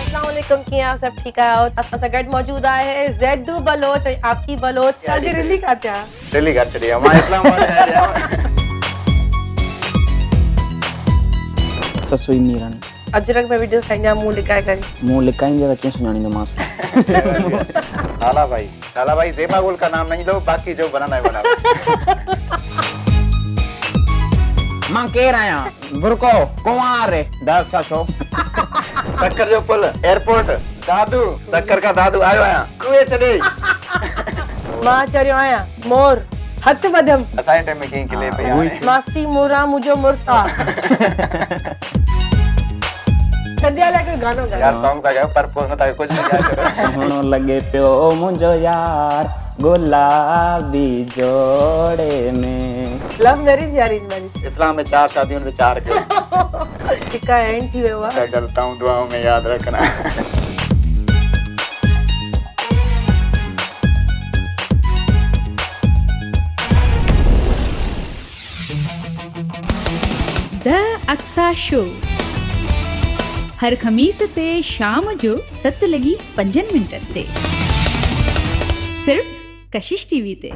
अस्सलाम वालेकुम, कीअं सब ठीक आहियो? असां सां गॾु मौजूद आहे ज़ैदू बलोच ऐं आकी बलोच। तव्हांजी रिली किथे आहे? दिल्ली घर छॾी आहे, मां इस्लामाबाद आहियां। ससुई मीराणी अजरक में वीडियो ठाहींदा मुंहुं लिकाए करे। मुंहुं लिकाईंदे त कीअं सुञाणींदोमांसि। लाला भाई ज़ेबा गुल का नाम नहीं लो, बाकी जो बनाना है बनाओ। मां केरु आहियां? बुरको कुंवार दाग सा शो सक्कर जो पुल एयरपोर्ट दादू सक्कर का दादू आयो आहियां कुए छॾे। मां चरियो आहियां मोर हथ वधम असांजे टाइम में कीअं खिले पई आहे। मासी मोरा मुंहिंजो मुर्सा। संध्या लाइ कोई गानो गा यार सॉन्ग था गायो पर पोइ न था कुछ नहीं गा। हुण लॻे पियो मुंहिंजो यार गुलाबी जोड़े में। लव मैरिज या अरेंज मैरिज? इस्लाम में 4 शादियों में 4 कयो। हिकु एंड थी वियो आहे। चलता हूं दुआओं में याद रखना। द अक्सा शो हर ख़मीस ते शाम जो 7:05 ते सिर्फ़ कशिश टीवी ते।